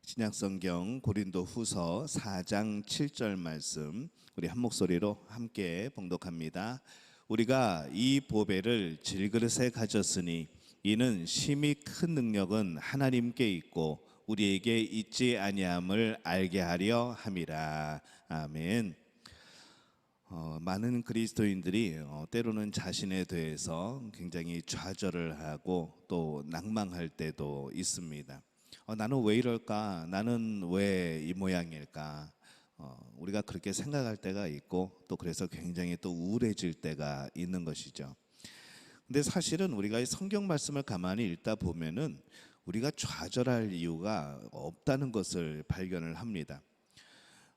신약성경 고린도후서 4장 7절 말씀 우리 한 목소리로 함께 봉독합니다. 우리가 이 보배를 질그릇에 가졌으니 이는 심히 큰 능력은 하나님께 있고 우리에게 있지 아니함을 알게 하려 함이라. 아멘. 많은 그리스도인들이 때로는 자신에 대해서 굉장히 좌절을 하고 또 낭망할 때도 있습니다. 나는 왜 이럴까? 나는 왜 이 모양일까? 우리가 그렇게 생각할 때가 있고 또 그래서 굉장히 또 우울해질 때가 있는 것이죠. 근데 사실은 우리가 이 성경 말씀을 가만히 읽다 보면은 우리가 좌절할 이유가 없다는 것을 발견을 합니다.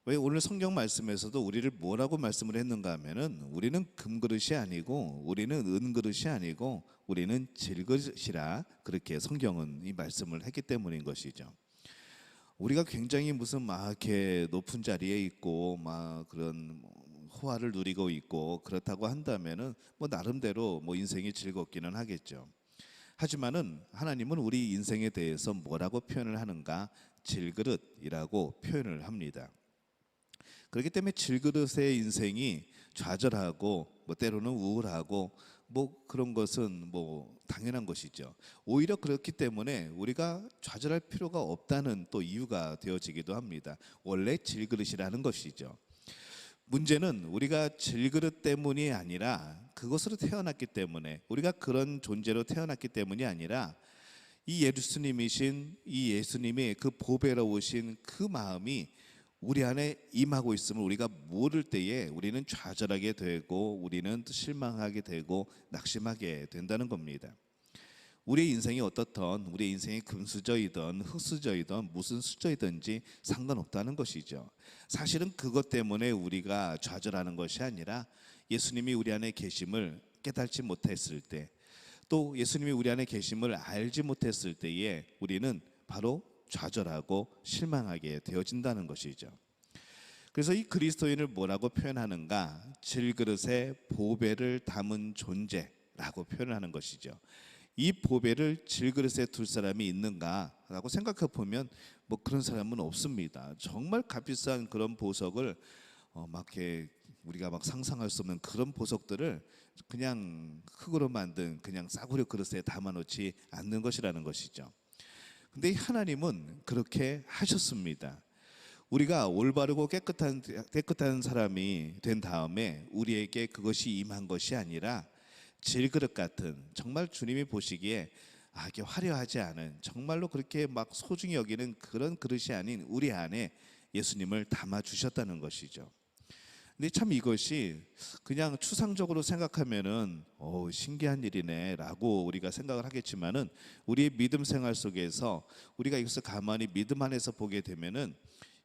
왜 오늘 성경 말씀에서도 우리를 뭐라고 말씀을 했는가 하면은 우리는 금그릇이 아니고 우리는 은그릇이 아니고 우리는 질그릇이라 그렇게 성경은 이 말씀을 했기 때문인 것이죠. 우리가 굉장히 무슨 막 이렇게 높은 자리에 있고 막 그런 호화를 누리고 있고 그렇다고 한다면은 뭐 나름대로 뭐 인생이 즐겁기는 하겠죠. 하지만은 하나님은 우리 인생에 대해서 뭐라고 표현을 하는가? 질그릇이라고 표현을 합니다. 그렇기 때문에 질그릇의 인생이 좌절하고 뭐 때로는 우울하고 뭐 그런 것은 뭐 당연한 것이죠. 오히려 그렇기 때문에 우리가 좌절할 필요가 없다는 또 이유가 되어지기도 합니다. 원래 질그릇이라는 것이죠. 문제는 우리가 질그릇 때문이 아니라 그것으로 태어났기 때문에 우리가 그런 존재로 태어났기 때문이 아니라 이 예수님이신 이 예수님의 그 보배로우신 그 마음이 우리 안에 임하고 있음을 우리가 모를 때에 우리는 좌절하게 되고 우리는 실망하게 되고 낙심하게 된다는 겁니다. 우리의 인생이 어떻든 우리의 인생이 금수저이든 흙수저이든 무슨 수저이든지 상관없다는 것이죠. 사실은 그것 때문에 우리가 좌절하는 것이 아니라 예수님이 우리 안에 계심을 깨닫지 못했을 때, 또 예수님이 우리 안에 계심을 알지 못했을 때에 우리는 바로 좌절하고 실망하게 되어진다는 것이죠. 그래서 이 그리스도인을 뭐라고 표현하는가? 질그릇에 보배를 담은 존재라고 표현하는 것이죠. 이 보배를 질그릇에 둘 사람이 있는가라고 생각해 보면 뭐 그런 사람은 없습니다. 정말 값비싼 그런 보석을 막 이렇게 우리가 막 상상할 수 없는 그런 보석들을 그냥 흙으로 만든 그냥 싸구려 그릇에 담아놓지 않는 것이라는 것이죠. 근데 하나님은 그렇게 하셨습니다. 우리가 올바르고 깨끗한 사람이 된 다음에 우리에게 그것이 임한 것이 아니라 질그릇 같은 정말 주님이 보시기에 이게 화려하지 않은 정말로 그렇게 막 소중히 여기는 그런 그릇이 아닌 우리 안에 예수님을 담아 주셨다는 것이죠. 근데 참 이것이 그냥 추상적으로 생각하면은 신기한 일이네라고 우리가 생각을 하겠지만은 우리의 믿음 생활 속에서 우리가 이것을 가만히 믿음 안에서 보게 되면은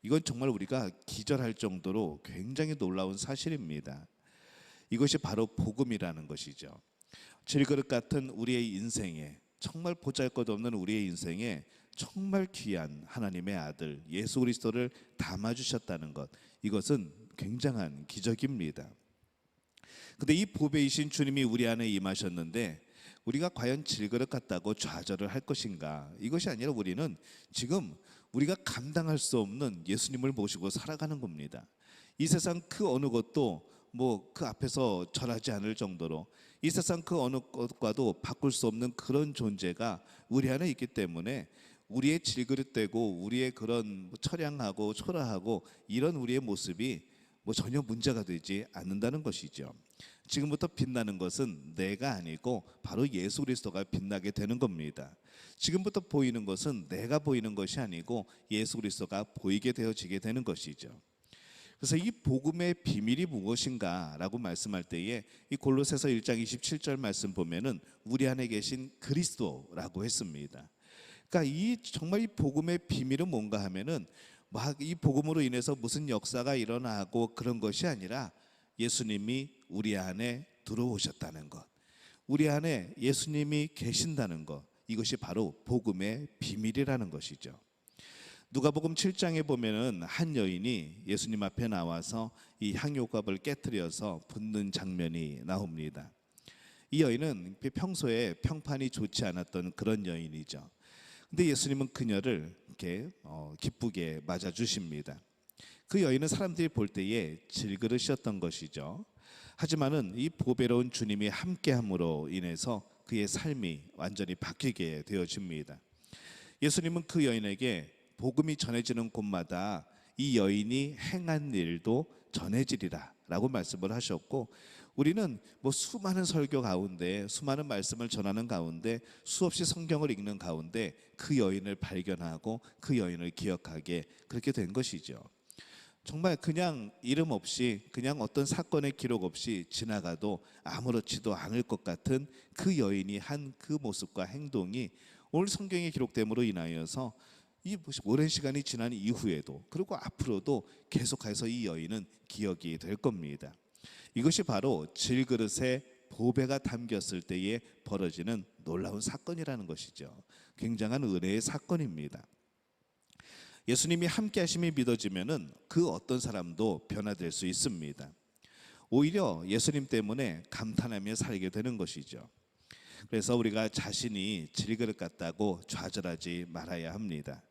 이건 정말 우리가 기절할 정도로 굉장히 놀라운 사실입니다. 이것이 바로 복음이라는 것이죠. 질그릇 같은 우리의 인생에 정말 보잘것없는 우리의 인생에 정말 귀한 하나님의 아들 예수 그리스도를 담아주셨다는 것, 이것은 굉장한 기적입니다. 근데 이 보배이신 주님이 우리 안에 임하셨는데 우리가 과연 질그릇 같다고 좌절을 할 것인가? 이것이 아니라 우리는 지금 우리가 감당할 수 없는 예수님을 모시고 살아가는 겁니다. 이 세상 그 어느 것도 뭐 그 앞에서 절하지 않을 정도로 이 세상 그 어느 것과도 바꿀 수 없는 그런 존재가 우리 안에 있기 때문에 우리의 질그릇되고 우리의 그런 처량하고 초라하고 이런 우리의 모습이 뭐 전혀 문제가 되지 않는다는 것이죠. 지금부터 빛나는 것은 내가 아니고 바로 예수 그리스도가 빛나게 되는 겁니다. 지금부터 보이는 것은 내가 보이는 것이 아니고 예수 그리스도가 보이게 되어지게 되는 것이죠. 그래서 이 복음의 비밀이 무엇인가 라고 말씀할 때에 이 골로새서 1장 27절 말씀 보면은 우리 안에 계신 그리스도라고 했습니다. 그러니까 정말 이 복음의 비밀은 뭔가 하면은 막 이 복음으로 인해서 무슨 역사가 일어나고 그런 것이 아니라 예수님이 우리 안에 들어오셨다는 것, 우리 안에 예수님이 계신다는 것, 이것이 바로 복음의 비밀이라는 것이죠. 누가복음 7장에 보면은 한 여인이 예수님 앞에 나와서 이 향유값을 깨트려서 붓는 장면이 나옵니다. 이 여인은 평소에 평판이 좋지 않았던 그런 여인이죠. 근데 예수님은 그녀를 이렇게 기쁘게 맞아주십니다. 그 여인은 사람들이 볼 때에 질그릇이었던 것이죠. 하지만은 이 보배로운 주님이 함께함으로 인해서 그의 삶이 완전히 바뀌게 되어집니다. 예수님은 그 여인에게 복음이 전해지는 곳마다 이 여인이 행한 일도 전해지리라 라고 말씀을 하셨고, 우리는 수많은 설교 가운데, 수많은 말씀을 전하는 가운데, 수없이 성경을 읽는 가운데 그 여인을 발견하고 그 여인을 기억하게 그렇게 된 것이죠. 정말 그냥 이름 없이, 그냥 어떤 사건의 기록 없이 지나가도 아무렇지도 않을 것 같은 그 여인이 한 그 모습과 행동이 오늘 성경에 기록됨으로 인하여서 이 오랜 시간이 지난 이후에도, 그리고 앞으로도 계속해서 이 여인은 기억이 될 겁니다. 이것이 바로 질그릇에 보배가 담겼을 때에 벌어지는 놀라운 사건이라는 것이죠. 굉장한 은혜의 사건입니다. 예수님이 함께 하심이 믿어지면은 그 어떤 사람도 변화될 수 있습니다. 오히려 예수님 때문에 감탄하며 살게 되는 것이죠. 그래서 우리가 자신이 질그릇 같다고 좌절하지 말아야 합니다.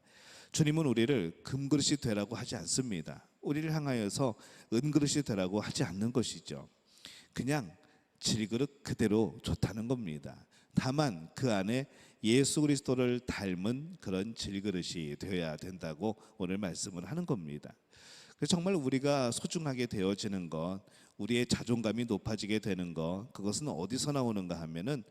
주님은 우리를 금그릇이 되라고 하지 않습니다. 우리를 향하여서 은그릇이 되라고 하지 않는 것이죠. 그냥 질그릇 그대로 좋다는 겁니다. 다만 그 안에 예수 그리스도를 닮은 그런 질그릇이 되어야 된다고 오늘 말씀을 하는 겁니다. 그래서 정말 우리가 소중하게 되어지는 것, 우리의 자존감이 높아지게 되는 것, 그것은 어디서 나오는가 하면은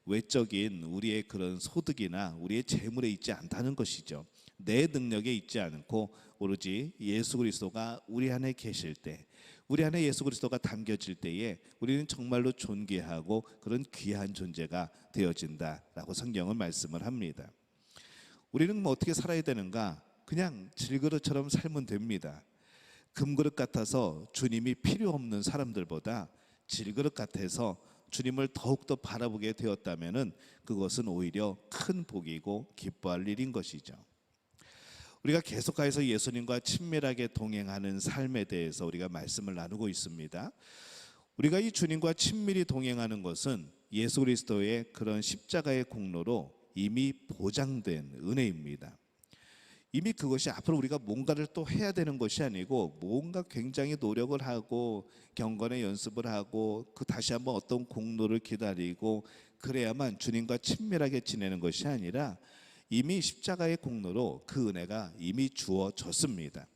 외적인 우리의 그런 소득이나 우리의 재물에 있지 않다는 것이죠. 내 능력에 있지 않고 오로지 예수 그리스도가 우리 안에 계실 때, 우리 안에 예수 그리스도가 담겨질 때에 우리는 정말로 존귀하고 그런 귀한 존재가 되어진다라고 성경은 말씀을 합니다. 우리는 어떻게 살아야 되는가? 그냥 질그릇처럼 살면 됩니다. 금그릇 같아서 주님이 필요 없는 사람들보다 질그릇 같아서 주님을 더욱더 바라보게 되었다면은 그것은 오히려 큰 복이고 기뻐할 일인 것이죠. 우리가 계속해서 예수님과 친밀하게 동행하는 삶에 대해서 우리가 말씀을 나누고 있습니다. 우리가 이 주님과 친밀히 동행하는 것은 예수 그리스도의 그런 십자가의 공로로 이미 보장된 은혜입니다. 이미 그것이 앞으로 우리가 뭔가를 또 해야 되는 것이 아니고, 뭔가 굉장히 노력을 하고 경건의 연습을 하고 그 다시 한번 어떤 공로를 기다리고 그래야만 주님과 친밀하게 지내는 것이 아니라 이미 십자가의 공로로 그 은혜가 이미 주어졌습니다.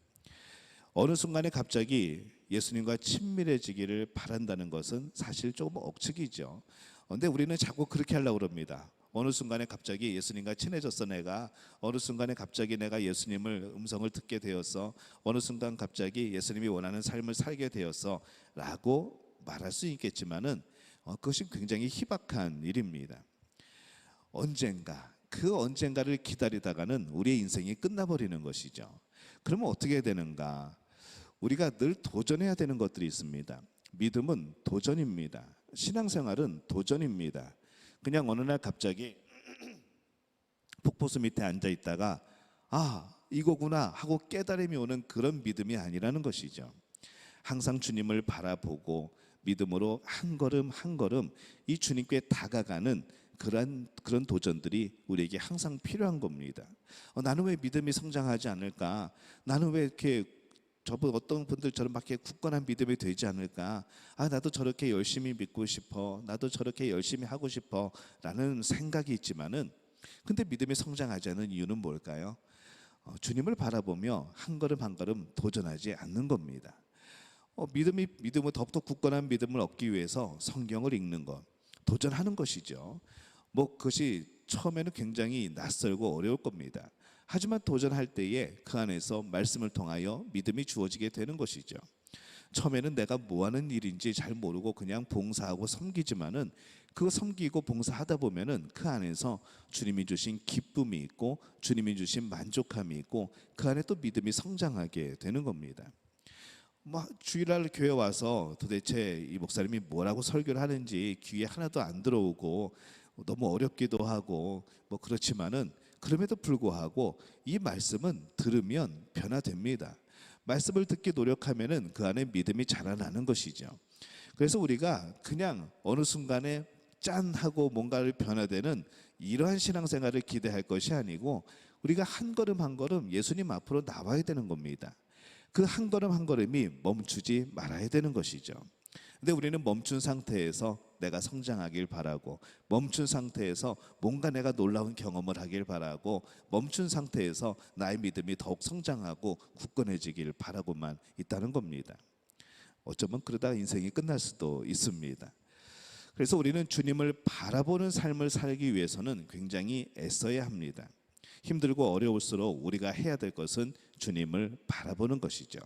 어느 순간에 갑자기 예수님과 친밀해지기를 바란다는 것은 사실 조금 억측이죠. 그런데 우리는 자꾸 그렇게 하려고 그럽니다. 어느 순간에 갑자기 예수님과 친해졌어 내가, 어느 순간에 갑자기 내가 예수님을 음성을 듣게 되었어, 어느 순간 갑자기 예수님이 원하는 삶을 살게 되었어 라고 말할 수 있겠지만은 그것이 굉장히 희박한 일입니다. 그 언젠가를 기다리다가는 우리의 인생이 끝나버리는 것이죠. 그러면 어떻게 되는가? 우리가 늘 도전해야 되는 것들이 있습니다. 믿음은 도전입니다. 신앙생활은 도전입니다. 그냥 어느 날 갑자기 폭포수 밑에 앉아 있다가 이거구나 하고 깨달음이 오는 그런 믿음이 아니라는 것이죠. 항상 주님을 바라보고 믿음으로 한 걸음 한 걸음 이 주님께 다가가는 그런 도전들이 우리에게 항상 필요한 겁니다. 나는 왜 믿음이 성장하지 않을까? 나는 왜 이렇게 어떤 분들처럼 밖에 굳건한 믿음이 되지 않을까? 나도 저렇게 열심히 믿고 싶어, 나도 저렇게 열심히 하고 싶어 라는 생각이 있지만은, 근데 믿음이 성장하지 않는 이유는 뭘까요? 주님을 바라보며 한 걸음 한 걸음 도전하지 않는 겁니다. 믿음을 더욱더 굳건한 믿음을 얻기 위해서 성경을 읽는 것, 도전하는 것이죠. 그것이 처음에는 굉장히 낯설고 어려울 겁니다. 하지만 도전할 때에 그 안에서 말씀을 통하여 믿음이 주어지게 되는 것이죠. 처음에는 내가 뭐 하는 일인지 잘 모르고 그냥 봉사하고 섬기지만은 그 섬기고 봉사하다 보면은 그 안에서 주님이 주신 기쁨이 있고 주님이 주신 만족함이 있고 그 안에 또 믿음이 성장하게 되는 겁니다. 주일날 교회 와서 도대체 이 목사님이 뭐라고 설교를 하는지 귀에 하나도 안 들어오고 너무 어렵기도 하고 그렇지만은 그럼에도 불구하고 이 말씀은 들으면 변화됩니다. 말씀을 듣기 노력하면은 그 안에 믿음이 자라나는 것이죠. 그래서 우리가 그냥 어느 순간에 짠 하고 뭔가를 변화되는 이러한 신앙생활을 기대할 것이 아니고 우리가 한 걸음 한 걸음 예수님 앞으로 나와야 되는 겁니다. 그 한 걸음 한 걸음이 멈추지 말아야 되는 것이죠. 근데 우리는 멈춘 상태에서 내가 성장하길 바라고, 멈춘 상태에서 뭔가 내가 놀라운 경험을 하길 바라고, 멈춘 상태에서 나의 믿음이 더욱 성장하고 굳건해지길 바라고만 있다는 겁니다. 어쩌면 그러다 인생이 끝날 수도 있습니다. 그래서 우리는 주님을 바라보는 삶을 살기 위해서는 굉장히 애써야 합니다. 힘들고 어려울수록 우리가 해야 될 것은 주님을 바라보는 것이죠.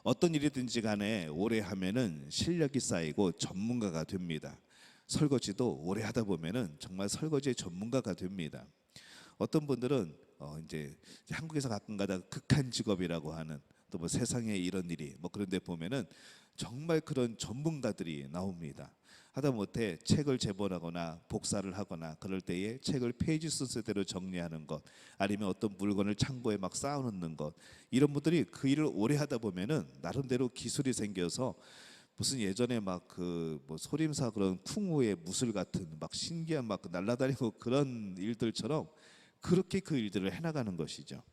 어떤 일이든지 간에 오래 하면은 실력이 쌓이고 전문가가 됩니다. 설거지도 오래 하다 보면은 정말 설거지의 전문가가 됩니다. 어떤 분들은 이제 한국에서 가끔가다 극한 직업이라고 하는, 또 뭐 세상에 이런 일이 뭐 그런 데 보면은 정말 그런 전문가들이 나옵니다. 하다못해 책을 제본하거나 복사를 하거나 그럴 때에 책을 페이지 순서대로 정리하는 것, 아니면 어떤 물건을 창고에 막 쌓아놓는 것, 이런 분들이 그 일을 오래 하다 보면은 나름대로 기술이 생겨서 무슨 예전에 막 그 뭐 소림사 그런 풍우의 무술 같은 막 신기한 막 날아다니고 그런 일들처럼 그렇게 그 일들을 해나가는 것이죠.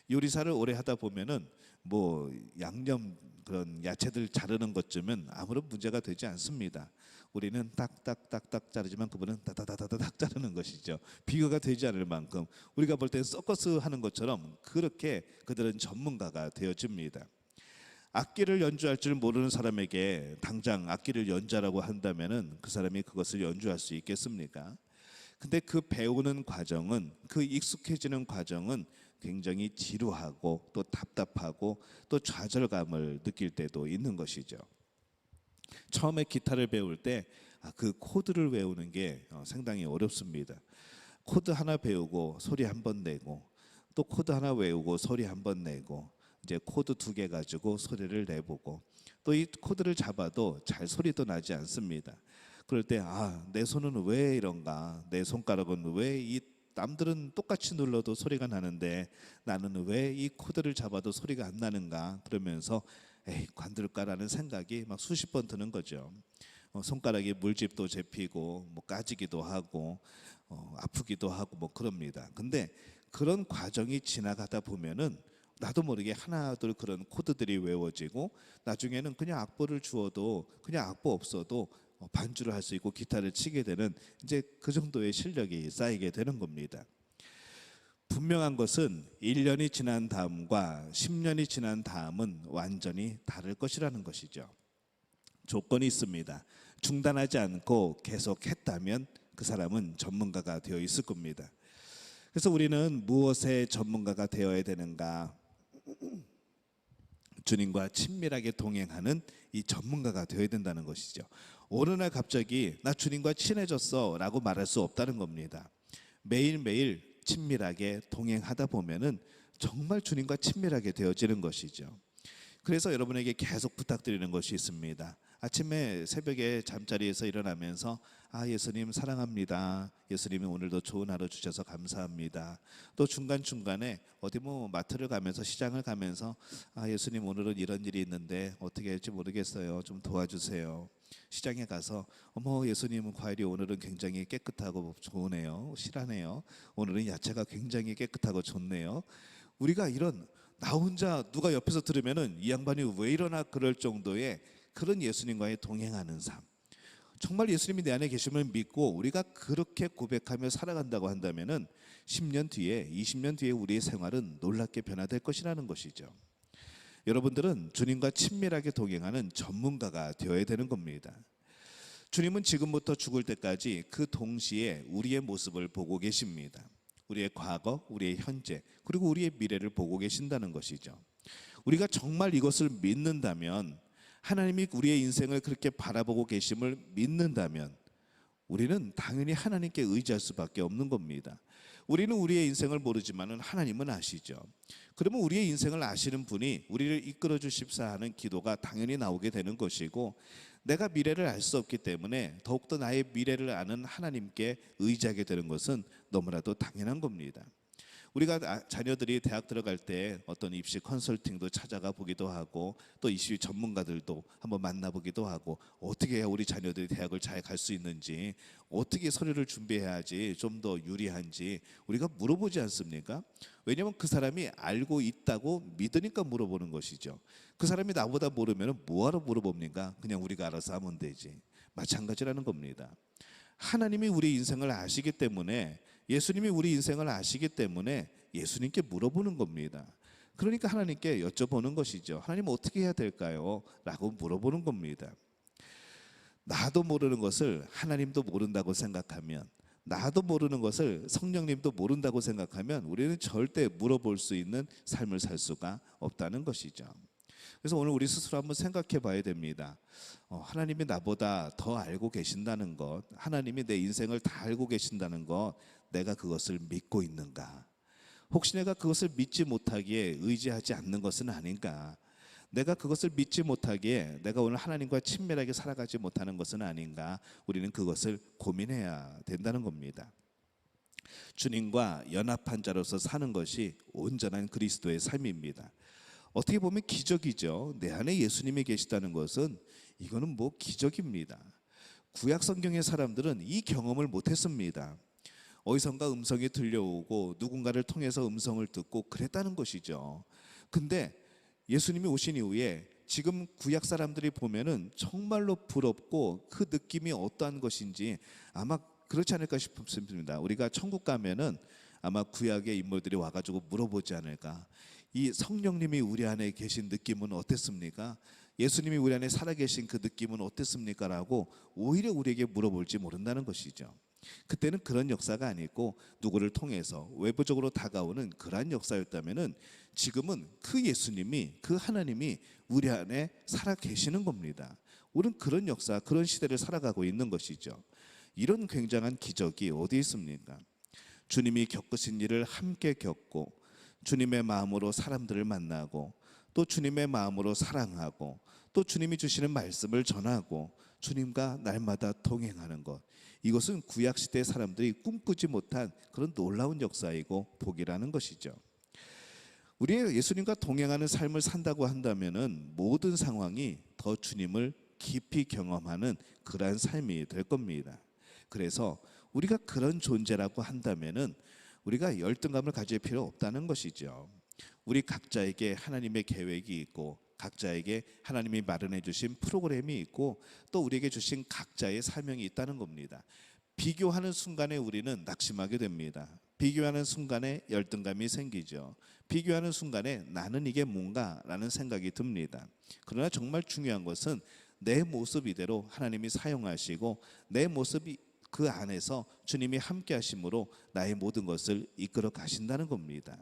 요리사를 오래 하다 보면은 뭐 양념 그런 야채들 자르는 것쯤은 아무런 문제가 되지 않습니다. 우리는 딱딱딱딱 자르지만 그분은 다다다다닥 자르는 것이죠. 비교가 되지 않을 만큼 우리가 볼 때 서커스 하는 것처럼 그렇게 그들은 전문가가 되어집니다. 악기를 연주할 줄 모르는 사람에게 당장 악기를 연주하라고 한다면은 그 사람이 그것을 연주할 수 있겠습니까? 근데 그 배우는 과정은, 그 익숙해지는 과정은 굉장히 지루하고 또 답답하고 또 좌절감을 느낄 때도 있는 것이죠. 처음에 기타를 배울 때 그 코드를 외우는 게 상당히 어렵습니다. 코드 하나 배우고 소리 한 번 내고, 또 코드 하나 외우고 소리 한 번 내고, 이제 코드 2개 가지고 소리를 내보고, 또 이 코드를 잡아도 잘 소리도 나지 않습니다. 그럴 때 내 손은 왜 이런가, 내 손가락은 왜 이 남들은 똑같이 눌러도 소리가 나는데 나는 왜 이 코드를 잡아도 소리가 안 나는가, 그러면서 에이 관둘까라는 생각이 막 수십 번 드는 거죠. 손가락에 물집도 잡히고 뭐 까지기도 하고 아프기도 하고 뭐 그럽니다. 근데 그런 과정이 지나가다 보면은 나도 모르게 하나둘 그런 코드들이 외워지고, 나중에는 그냥 악보를 주어도 그냥 악보 없어도 반주를 할 수 있고 기타를 치게 되는, 이제 그 정도의 실력이 쌓이게 되는 겁니다. 분명한 것은 1년이 지난 다음과 10년이 지난 다음은 완전히 다를 것이라는 것이죠. 조건이 있습니다. 중단하지 않고 계속했다면 그 사람은 전문가가 되어 있을 겁니다. 그래서 우리는 무엇의 전문가가 되어야 되는가? 주님과 친밀하게 동행하는 이 전문가가 되어야 된다는 것이죠. 어느 날 갑자기 나 주님과 친해졌어 라고 말할 수 없다는 겁니다. 매일매일 친밀하게 동행하다 보면은 정말 주님과 친밀하게 되어지는 것이죠. 그래서 여러분에게 계속 부탁드리는 것이 있습니다. 아침에 새벽에 잠자리에서 일어나면서 예수님 사랑합니다. 예수님이 오늘도 좋은 하루 주셔서 감사합니다. 또 중간중간에 어디 뭐 마트를 가면서 시장을 가면서 예수님 오늘은 이런 일이 있는데 어떻게 할지 모르겠어요. 좀 도와주세요. 시장에 가서 어머 예수님은 과일이 오늘은 굉장히 깨끗하고 좋으네요. 실하네요. 오늘은 야채가 굉장히 깨끗하고 좋네요. 우리가 이런, 나 혼자 누가 옆에서 들으면은 이 양반이 왜 이러나 그럴 정도의 그런 예수님과의 동행하는 삶, 정말 예수님이 내 안에 계심을 믿고 우리가 그렇게 고백하며 살아간다고 한다면은 10년 뒤에 20년 뒤에 우리의 생활은 놀랍게 변화될 것이라는 것이죠. 여러분들은 주님과 친밀하게 동행하는 전문가가 되어야 되는 겁니다. 주님은 지금부터 죽을 때까지 그 동시에 우리의 모습을 보고 계십니다. 우리의 과거, 우리의 현재, 그리고 우리의 미래를 보고 계신다는 것이죠. 우리가 정말 이것을 믿는다면, 하나님이 우리의 인생을 그렇게 바라보고 계심을 믿는다면 우리는 당연히 하나님께 의지할 수밖에 없는 겁니다. 우리는 우리의 인생을 모르지만은 하나님은 아시죠. 그러면 우리의 인생을 아시는 분이 우리를 이끌어 주십사 하는 기도가 당연히 나오게 되는 것이고, 내가 미래를 알 수 없기 때문에 더욱더 나의 미래를 아는 하나님께 의지하게 되는 것은 너무나도 당연한 겁니다. 우리가 자녀들이 대학 들어갈 때 어떤 입시 컨설팅도 찾아가 보기도 하고 또 입시 전문가들도 한번 만나보기도 하고 어떻게 해야 우리 자녀들이 대학을 잘 갈 수 있는지 어떻게 서류를 준비해야지 좀 더 유리한지 우리가 물어보지 않습니까? 왜냐하면 그 사람이 알고 있다고 믿으니까 물어보는 것이죠. 그 사람이 나보다 모르면 뭐하러 물어봅니까? 그냥 우리가 알아서 하면 되지. 마찬가지라는 겁니다. 하나님이 우리 인생을 아시기 때문에, 예수님이 우리 인생을 아시기 때문에 예수님께 물어보는 겁니다. 그러니까 하나님께 여쭤보는 것이죠. 하나님 어떻게 해야 될까요? 라고 물어보는 겁니다. 나도 모르는 것을 하나님도 모른다고 생각하면, 나도 모르는 것을 성령님도 모른다고 생각하면 우리는 절대 물어볼 수 있는 삶을 살 수가 없다는 것이죠. 그래서 오늘 우리 스스로 한번 생각해 봐야 됩니다. 하나님이 나보다 더 알고 계신다는 것, 하나님이 내 인생을 다 알고 계신다는 것, 내가 그것을 믿고 있는가? 혹시 내가 그것을 믿지 못하기에 의지하지 않는 것은 아닌가? 내가 그것을 믿지 못하기에 내가 오늘 하나님과 친밀하게 살아가지 못하는 것은 아닌가? 우리는 그것을 고민해야 된다는 겁니다. 주님과 연합한 자로서 사는 것이 온전한 그리스도의 삶입니다. 어떻게 보면 기적이죠. 내 안에 예수님이 계시다는 것은 이거는 뭐 기적입니다. 구약 성경의 사람들은 이 경험을 못했습니다. 어디선가 음성이 들려오고 누군가를 통해서 음성을 듣고 그랬다는 것이죠. 근데 예수님이 오신 이후에 지금 구약 사람들이 보면은 정말로 부럽고 그 느낌이 어떠한 것인지 아마 그렇지 않을까 싶습니다. 우리가 천국 가면은 아마 구약의 인물들이 와가지고 물어보지 않을까. 이 성령님이 우리 안에 계신 느낌은 어땠습니까? 예수님이 우리 안에 살아계신 그 느낌은 어땠습니까? 라고 오히려 우리에게 물어볼지 모른다는 것이죠. 그때는 그런 역사가 아니고 누구를 통해서 외부적으로 다가오는 그러한 역사였다면은 지금은 그 예수님이, 그 하나님이 우리 안에 살아계시는 겁니다. 우리는 그런 역사, 그런 시대를 살아가고 있는 것이죠. 이런 굉장한 기적이 어디 있습니까? 주님이 겪으신 일을 함께 겪고 주님의 마음으로 사람들을 만나고 또 주님의 마음으로 사랑하고 또 주님이 주시는 말씀을 전하고 주님과 날마다 동행하는 것, 이것은 구약시대 사람들이 꿈꾸지 못한 그런 놀라운 역사이고 복이라는 것이죠. 우리의 예수님과 동행하는 삶을 산다고 한다면 모든 상황이 더 주님을 깊이 경험하는 그러한 삶이 될 겁니다. 그래서 우리가 그런 존재라고 한다면은 우리가 열등감을 가질 필요 없다는 것이죠. 우리 각자에게 하나님의 계획이 있고 각자에게 하나님이 마련해 주신 프로그램이 있고 또 우리에게 주신 각자의 사명이 있다는 겁니다. 비교하는 순간에 우리는 낙심하게 됩니다. 비교하는 순간에 열등감이 생기죠. 비교하는 순간에 나는 이게 뭔가라는 생각이 듭니다. 그러나 정말 중요한 것은 내 모습 이대로 하나님이 사용하시고 내 모습이 그 안에서 주님이 함께 하심으로 나의 모든 것을 이끌어 가신다는 겁니다.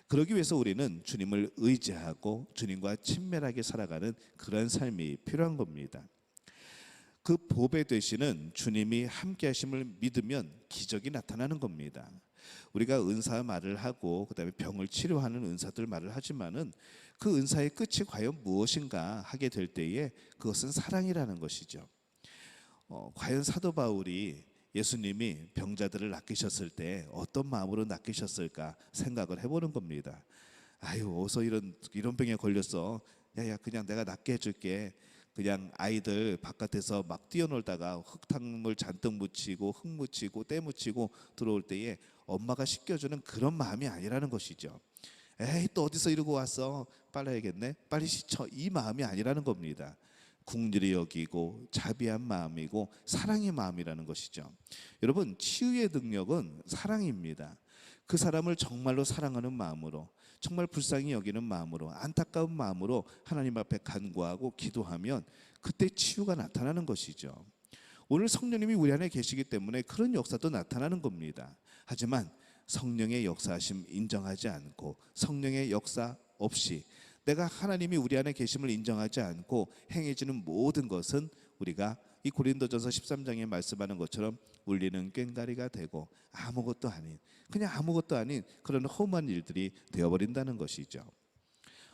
그러기 위해서 우리는 주님을 의지하고 주님과 친밀하게 살아가는 그런 삶이 필요한 겁니다. 그 보배 되시는 주님이 함께 하심을 믿으면 기적이 나타나는 겁니다. 우리가 은사 말을 하고 그다음에 병을 치료하는 은사들 말을 하지만은 그 은사의 끝이 과연 무엇인가 하게 될 때에 그것은 사랑이라는 것이죠. 과연 사도 바울이 예수님이 병자들을 낚이셨을 때 어떤 마음으로 낚이셨을까 생각을 해보는 겁니다. 아유, 어서 이런 병에 걸렸어. 야야, 그냥 내가 낫게 해줄게. 그냥 아이들 바깥에서 막 뛰어놀다가 흙탕물 잔뜩 묻히고 흙 묻히고 때 묻히고 들어올 때에 엄마가 씻겨주는 그런 마음이 아니라는 것이죠. 에이, 또 어디서 이러고 왔어? 빨아야겠네. 빨리 씻어. 이 마음이 아니라는 겁니다. 긍휼히 여기고 자비한 마음이고 사랑의 마음이라는 것이죠. 여러분, 치유의 능력은 사랑입니다. 그 사람을 정말로 사랑하는 마음으로, 정말 불쌍히 여기는 마음으로, 안타까운 마음으로 하나님 앞에 간구하고 기도하면 그때 치유가 나타나는 것이죠. 오늘 성령님이 우리 안에 계시기 때문에 그런 역사도 나타나는 겁니다. 하지만 성령의 역사하심 인정하지 않고 성령의 역사 없이 내가 하나님이 우리 안에 계심을 인정하지 않고 행해지는 모든 것은 우리가 이 고린도전서 13장에 말씀하는 것처럼 울리는 꽹과리가 되고 아무것도 아닌, 그냥 아무것도 아닌 그런 험한 일들이 되어버린다는 것이죠.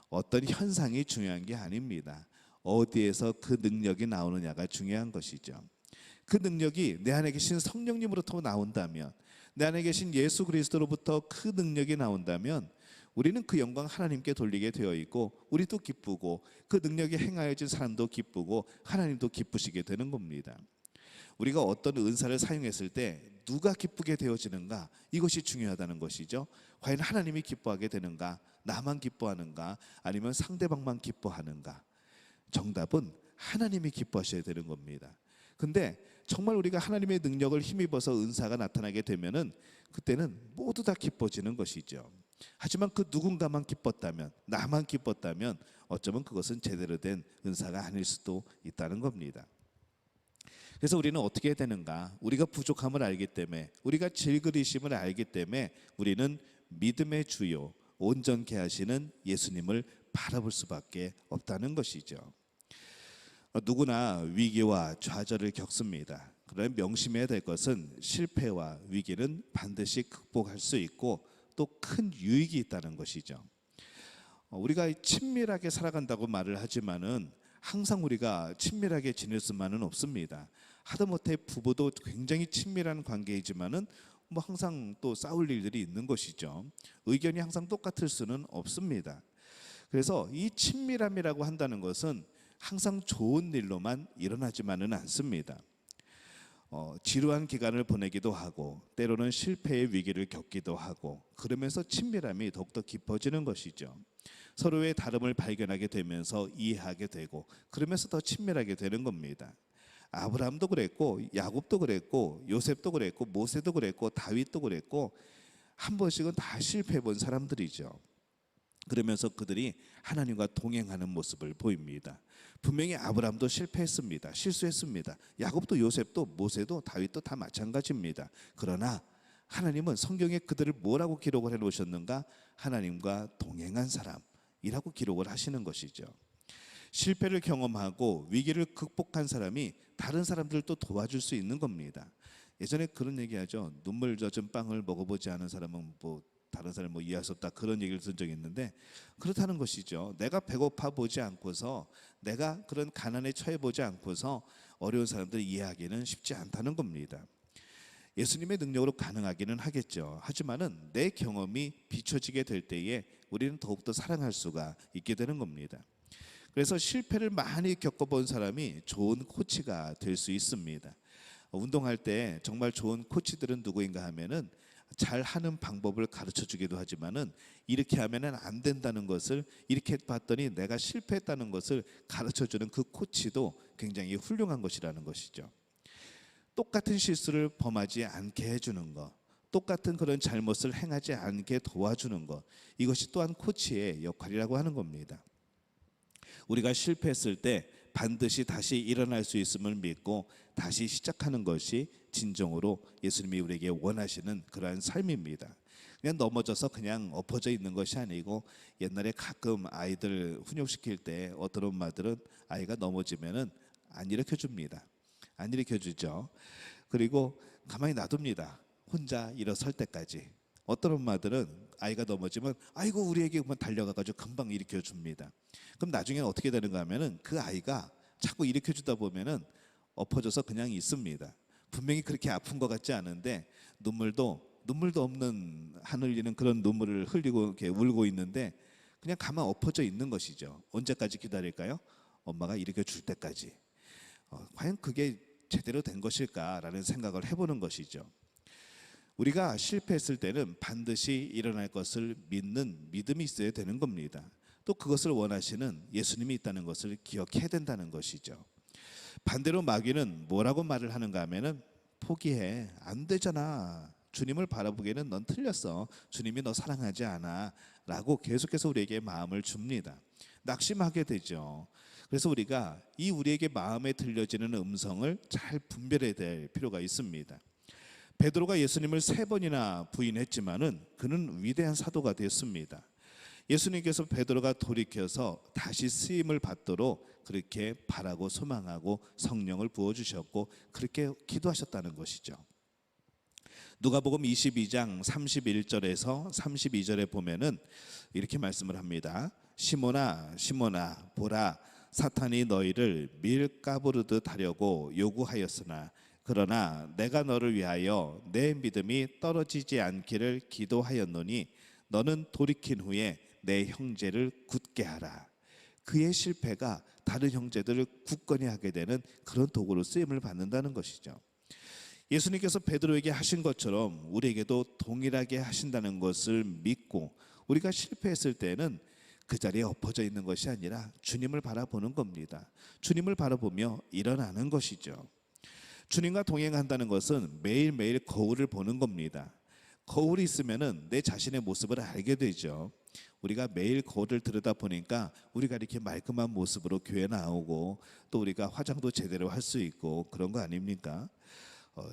어떤 현상이 중요한 게 아닙니다. 어디에서 그 능력이 나오느냐가 중요한 것이죠. 그 능력이 내 안에 계신 성령님으로부터 나온다면, 내 안에 계신 예수 그리스도로부터 그 능력이 나온다면 우리는 그 영광 하나님께 돌리게 되어 있고 우리도 기쁘고 그 능력이 행하여진 사람도 기쁘고 하나님도 기쁘시게 되는 겁니다. 우리가 어떤 은사를 사용했을 때 누가 기쁘게 되어지는가, 이것이 중요하다는 것이죠. 과연 하나님이 기뻐하게 되는가, 나만 기뻐하는가, 아니면 상대방만 기뻐하는가. 정답은 하나님이 기뻐하셔야 되는 겁니다. 근데 정말 우리가 하나님의 능력을 힘입어서 은사가 나타나게 되면은 그때는 모두 다 기뻐지는 것이죠. 하지만 그 누군가만 기뻤다면, 나만 기뻤다면 어쩌면 그것은 제대로 된 은사가 아닐 수도 있다는 겁니다. 그래서 우리는 어떻게 해야 되는가? 우리가 부족함을 알기 때문에, 우리가 질그리심을 알기 때문에 우리는 믿음의 주요 온전케 하시는 예수님을 바라볼 수밖에 없다는 것이죠. 누구나 위기와 좌절을 겪습니다. 그러나 명심해야 될 것은 실패와 위기는 반드시 극복할 수 있고 또 큰 유익이 있다는 것이죠. 우리가 친밀하게 살아간다고 말을 하지만은 항상 우리가 친밀하게 지낼 수만은 없습니다. 하다못해 부부도 굉장히 친밀한 관계이지만은 뭐 항상 또 싸울 일들이 있는 것이죠. 의견이 항상 똑같을 수는 없습니다. 그래서 이 친밀함이라고 한다는 것은 항상 좋은 일로만 일어나지만은 않습니다. 지루한 기간을 보내기도 하고 때로는 실패의 위기를 겪기도 하고 그러면서 친밀함이 더욱더 깊어지는 것이죠. 서로의 다름을 발견하게 되면서 이해하게 되고 그러면서 더 친밀하게 되는 겁니다. 아브라함도 그랬고 야곱도 그랬고 요셉도 그랬고 모세도 그랬고 다윗도 그랬고 한 번씩은 다 실패해 본 사람들이죠. 그러면서 그들이 하나님과 동행하는 모습을 보입니다. 분명히 아브라함도 실패했습니다. 실수했습니다. 야곱도 요셉도 모세도 다윗도 다 마찬가지입니다. 그러나 하나님은 성경에 그들을 뭐라고 기록을 해놓으셨는가? 하나님과 동행한 사람이라고 기록을 하시는 것이죠. 실패를 경험하고 위기를 극복한 사람이 다른 사람들도 도와줄 수 있는 겁니다. 예전에 그런 얘기하죠. 눈물 젖은 빵을 먹어보지 않은 사람은 다른 사람 이해할 수 없다, 그런 얘기를 든 적이 있는데 그렇다는 것이죠. 내가 배고파 보지 않고서, 내가 그런 가난에 처해 보지 않고서 어려운 사람들을 이해하기는 쉽지 않다는 겁니다. 예수님의 능력으로 가능하기는 하겠죠. 하지만은 내 경험이 비춰지게 될 때에 우리는 더욱더 사랑할 수가 있게 되는 겁니다. 그래서 실패를 많이 겪어본 사람이 좋은 코치가 될 수 있습니다. 운동할 때 정말 좋은 코치들은 누구인가 하면은 잘 하는 방법을 가르쳐 주기도 하지만은 이렇게 하면은 안 된다는 것을, 이렇게 봤더니 내가 실패했다는 것을 가르쳐 주는 그 코치도 굉장히 훌륭한 것이라는 것이죠. 똑같은 실수를 범하지 않게 해주는 것, 똑같은 그런 잘못을 행하지 않게 도와주는 것, 이것이 또한 코치의 역할이라고 하는 겁니다. 우리가 실패했을 때 반드시 다시 일어날 수 있음을 믿고 다시 시작하는 것이 진정으로 예수님이 우리에게 원하시는 그러한 삶입니다. 그냥 넘어져서 그냥 엎어져 있는 것이 아니고, 옛날에 가끔 아이들 훈육시킬 때 어떤 엄마들은 아이가 넘어지면은 안 일으켜 줍니다. 안 일으켜 주죠. 그리고 가만히 놔둡니다. 혼자 일어설 때까지. 어떤 엄마들은 아이가 넘어지면 아이고 우리에게 달려가가지고 금방 일으켜 줍니다. 그럼 나중에는 어떻게 되는가 하면은 그 아이가 자꾸 일으켜 주다 보면은 엎어져서 그냥 있습니다. 분명히 그렇게 아픈 것 같지 않은데 눈물도 없는, 하늘리는 그런 눈물을 흘리고 이렇게 울고 있는데 그냥 가만 엎어져 있는 것이죠. 언제까지 기다릴까요? 엄마가 일으켜 줄 때까지. 과연 그게 제대로 된 것일까라는 생각을 해보는 것이죠. 우리가 실패했을 때는 반드시 일어날 것을 믿는 믿음이 있어야 되는 겁니다. 또 그것을 원하시는 예수님이 있다는 것을 기억해야 된다는 것이죠. 반대로 마귀는 뭐라고 말을 하는가 하면은 포기해, 안 되잖아, 주님을 바라보기에는 넌 틀렸어, 주님이 너 사랑하지 않아 라고 계속해서 우리에게 마음을 줍니다. 낙심하게 되죠. 그래서 우리가 이 우리에게 마음에 들려지는 음성을 잘 분별해야 될 필요가 있습니다. 베드로가 예수님을 3번이나 부인했지만은 그는 위대한 사도가 되었습니다. 예수님께서 베드로가 돌이켜서 다시 쓰임을 받도록 그렇게 바라고 소망하고 성령을 부어주셨고 그렇게 기도하셨다는 것이죠. 누가복음 22장 31절에서 32절에 보면은 이렇게 말씀을 합니다. 시몬아 시몬아 보라, 사탄이 너희를 밀가부르듯 하려고 요구하였으나 그러나 내가 너를 위하여 내 믿음이 떨어지지 않기를 기도하였노니 너는 돌이킨 후에 내 형제를 굳게 하라. 그의 실패가 다른 형제들을 굳건히 하게 되는 그런 도구로 쓰임을 받는다는 것이죠. 예수님께서 베드로에게 하신 것처럼 우리에게도 동일하게 하신다는 것을 믿고 우리가 실패했을 때는 그 자리에 엎어져 있는 것이 아니라 주님을 바라보는 겁니다. 주님을 바라보며 일어나는 것이죠. 주님과 동행한다는 것은 매일매일 거울을 보는 겁니다. 거울이 있으면은 내 자신의 모습을 알게 되죠. 우리가 매일 거울을 들여다보니까 우리가 이렇게 말끔한 모습으로 교회 나오고 또 우리가 화장도 제대로 할 수 있고 그런 거 아닙니까?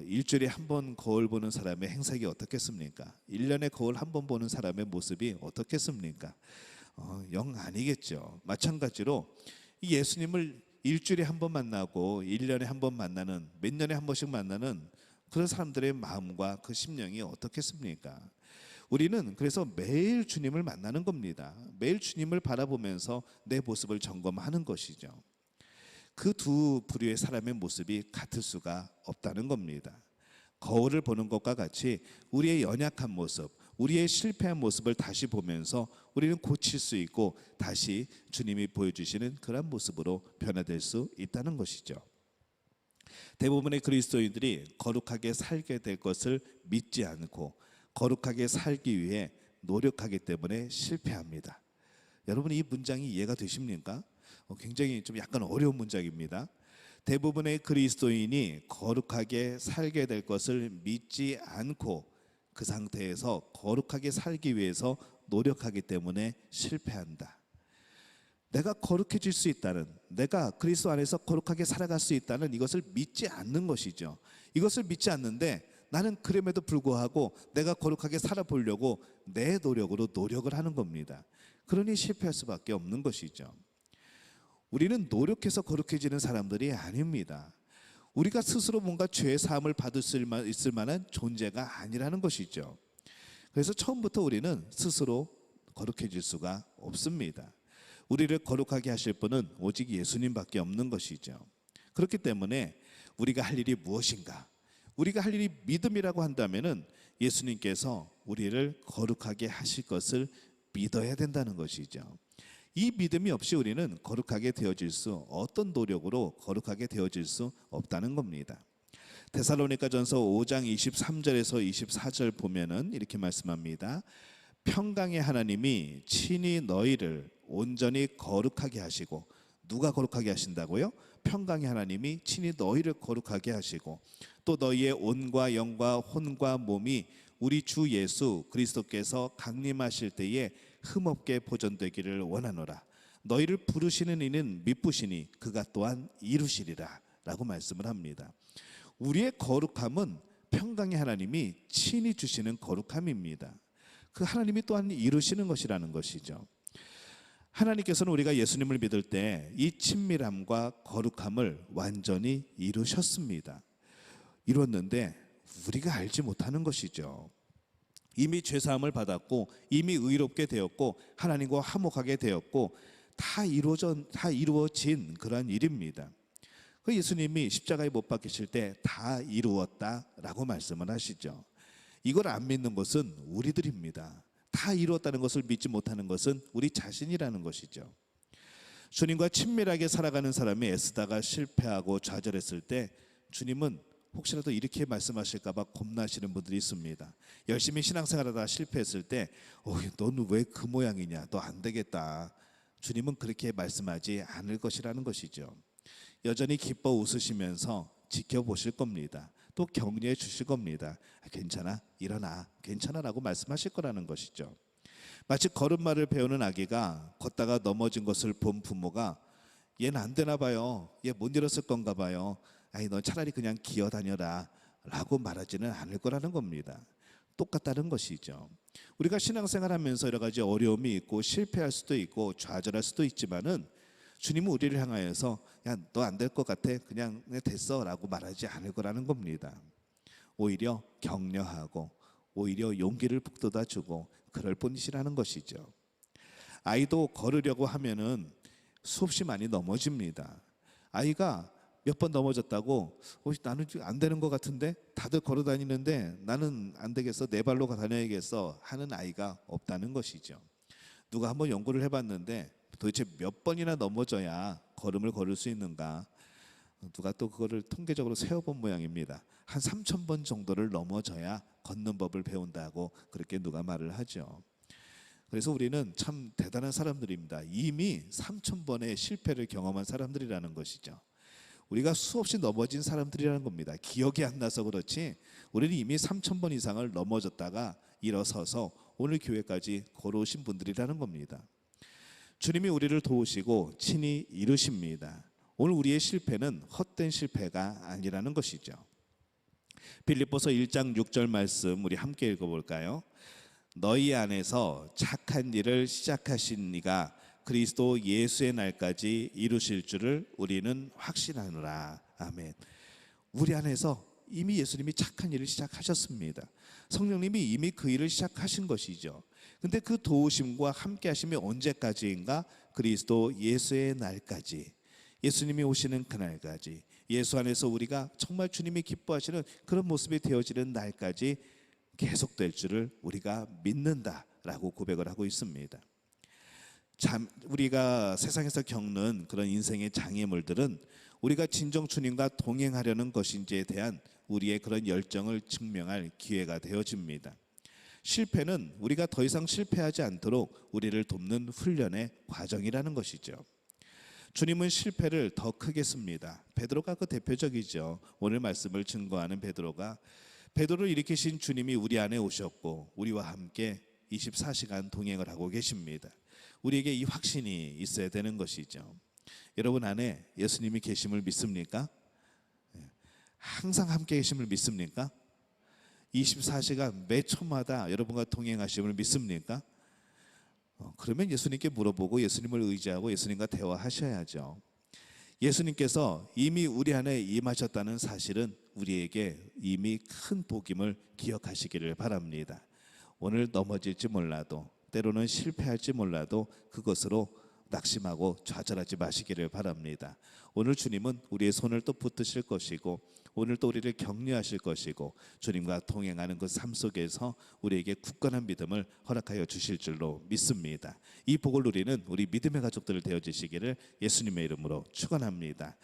일주일에 한 번 거울 보는 사람의 행색이 어떻겠습니까? 1년에 거울 한 번 보는 사람의 모습이 어떻겠습니까? 영 아니겠죠. 마찬가지로 이 예수님을 일주일에 한 번 만나고 1년에 한 번 만나는, 몇 년에 한 번씩 만나는 그런 사람들의 마음과 그 심령이 어떻겠습니까? 우리는 그래서 매일 주님을 만나는 겁니다. 매일 주님을 바라보면서 내 모습을 점검하는 것이죠. 그 두 부류의 사람의 모습이 같을 수가 없다는 겁니다. 거울을 보는 것과 같이 우리의 연약한 모습, 우리의 실패한 모습을 다시 보면서 우리는 고칠 수 있고 다시 주님이 보여주시는 그런 모습으로 변화될 수 있다는 것이죠. 대부분의 그리스도인들이 거룩하게 살게 될 것을 믿지 않고 거룩하게 살기 위해 노력하기 때문에 실패합니다. 여러분, 이 문장이 이해가 되십니까? 굉장히 좀 약간 어려운 문장입니다. 대부분의 그리스도인이 거룩하게 살게 될 것을 믿지 않고 그 상태에서 거룩하게 살기 위해서 노력하기 때문에 실패한다. 내가 거룩해질 수 있다는, 내가 그리스도 안에서 거룩하게 살아갈 수 있다는 이것을 믿지 않는 것이죠. 이것을 믿지 않는데 나는 그럼에도 불구하고 내가 거룩하게 살아보려고 내 노력으로 노력을 하는 겁니다. 그러니 실패할 수밖에 없는 것이죠. 우리는 노력해서 거룩해지는 사람들이 아닙니다. 우리가 스스로 뭔가 죄 사함을 받을 수 있을 만한 존재가 아니라는 것이죠. 그래서 처음부터 우리는 스스로 거룩해질 수가 없습니다. 우리를 거룩하게 하실 분은 오직 예수님밖에 없는 것이죠. 그렇기 때문에 우리가 할 일이 무엇인가? 우리가 할 일이 믿음이라고 한다면은 예수님께서 우리를 거룩하게 하실 것을 믿어야 된다는 것이죠. 이 믿음이 없이 우리는 거룩하게 되어질 수, 어떤 노력으로 거룩하게 되어질 수 없다는 겁니다. 데살로니가전서 5장 23절에서 24절 보면은 이렇게 말씀합니다. 평강의 하나님이 친히 너희를 온전히 거룩하게 하시고, 누가 거룩하게 하신다고요? 평강의 하나님이 친히 너희를 거룩하게 하시고 또 너희의 온과 영과 혼과 몸이 우리 주 예수 그리스도께서 강림하실 때에 흠없게 보존되기를 원하노라. 너희를 부르시는 이는 미쁘시니 그가 또한 이루시리라 라고 말씀을 합니다. 우리의 거룩함은 평강의 하나님이 친히 주시는 거룩함입니다. 그 하나님이 또한 이루시는 것이라는 것이죠. 하나님께서는 우리가 예수님을 믿을 때 이 친밀함과 거룩함을 완전히 이루셨습니다. 이뤘는데 우리가 알지 못하는 것이죠. 이미 죄사함을 받았고 이미 의롭게 되었고 하나님과 화목하게 되었고 다 이루어진 그런 일입니다. 그 예수님이 십자가에 못 박히실 때 다 이루었다라고 말씀을 하시죠. 이걸 안 믿는 것은 우리들입니다. 다 이루었다는 것을 믿지 못하는 것은 우리 자신이라는 것이죠. 주님과 친밀하게 살아가는 사람이 애쓰다가 실패하고 좌절했을 때 주님은 혹시라도 이렇게 말씀하실까 봐 겁나시는 분들이 있습니다. 열심히 신앙생활하다가 실패했을 때 너는 왜 그 모양이냐, 너 안 되겠다. 주님은 그렇게 말씀하지 않을 것이라는 것이죠. 여전히 기뻐 웃으시면서 지켜보실 겁니다. 또 격려해 주실 겁니다. 괜찮아, 일어나, 괜찮아 라고 말씀하실 거라는 것이죠. 마치 걸음마를 배우는 아기가 걷다가 넘어진 것을 본 부모가 얘는 안 되나 봐요, 얘 못 일었을 건가 봐요, 아니 넌 차라리 그냥 기어다녀라 라고 말하지는 않을 거라는 겁니다. 똑같다는 것이죠. 우리가 신앙생활하면서 여러 가지 어려움이 있고 실패할 수도 있고 좌절할 수도 있지만은 주님은 우리를 향하여서 야, 너 안 될 것 같아, 그냥 됐어 라고 말하지 않을 거라는 겁니다. 오히려 격려하고 오히려 용기를 북돋아 주고 그럴 뿐이시라는 것이죠. 아이도 걸으려고 하면은 수없이 많이 넘어집니다. 아이가 몇 번 넘어졌다고 나는 지금 안 되는 것 같은데 다들 걸어 다니는데 나는 안 되겠어 내 발로 다녀야겠어 하는 아이가 없다는 것이죠. 누가 한번 연구를 해봤는데 도대체 몇 번이나 넘어져야 걸음을 걸을 수 있는가, 누가 또 그거를 통계적으로 세어본 모양입니다. 한 3,000번 정도를 넘어져야 걷는 법을 배운다고 그렇게 누가 말을 하죠. 그래서 우리는 참 대단한 사람들입니다. 이미 3,000번의 실패를 경험한 사람들이라는 것이죠. 우리가 수없이 넘어진 사람들이라는 겁니다. 기억이 안 나서 그렇지 우리는 이미 3,000번 이상을 넘어졌다가 일어서서 오늘 교회까지 걸어오신 분들이라는 겁니다. 주님이 우리를 도우시고 친히 이루십니다. 오늘 우리의 실패는 헛된 실패가 아니라는 것이죠. 빌립보서 1장 6절 말씀 우리 함께 읽어볼까요? 너희 안에서 착한 일을 시작하신 이가 그리스도 예수의 날까지 이루실 줄을 우리는 확신하노라. 아멘. 우리 안에서 이미 예수님이 착한 일을 시작하셨습니다. 성령님이 이미 그 일을 시작하신 것이죠. 근데 그 도우심과 함께 하심이 언제까지인가? 그리스도 예수의 날까지, 예수님이 오시는 그날까지, 예수 안에서 우리가 정말 주님이 기뻐하시는 그런 모습이 되어지는 날까지 계속될 줄을 우리가 믿는다라고 고백을 하고 있습니다. 우리가 세상에서 겪는 그런 인생의 장애물들은 우리가 진정 주님과 동행하려는 것인지에 대한 우리의 그런 열정을 증명할 기회가 되어집니다. 실패는 우리가 더 이상 실패하지 않도록 우리를 돕는 훈련의 과정이라는 것이죠. 주님은 실패를 더 크게 씁니다. 베드로가 그 대표적이죠. 오늘 말씀을 증거하는 베드로를 일으키신 주님이 우리 안에 오셨고 우리와 함께 24시간 동행을 하고 계십니다. 우리에게 이 확신이 있어야 되는 것이죠. 여러분 안에 예수님이 계심을 믿습니까? 항상 함께 계심을 믿습니까? 24시간 매 초마다 여러분과 동행하심을 믿습니까? 그러면 예수님께 물어보고 예수님을 의지하고 예수님과 대화하셔야죠. 예수님께서 이미 우리 안에 임하셨다는 사실은 우리에게 이미 큰 복임을 기억하시기를 바랍니다. 오늘 넘어질지 몰라도, 때로는 실패할지 몰라도 그것으로 낙심하고 좌절하지 마시기를 바랍니다. 오늘 주님은 우리의 손을 또 붙드실 것이고 오늘 또 우리를 격려하실 것이고 주님과 동행하는 그 삶 속에서 우리에게 굳건한 믿음을 허락하여 주실 줄로 믿습니다. 이 복을 누리는 우리 믿음의 가족들 되어주시기를 예수님의 이름으로 축원합니다.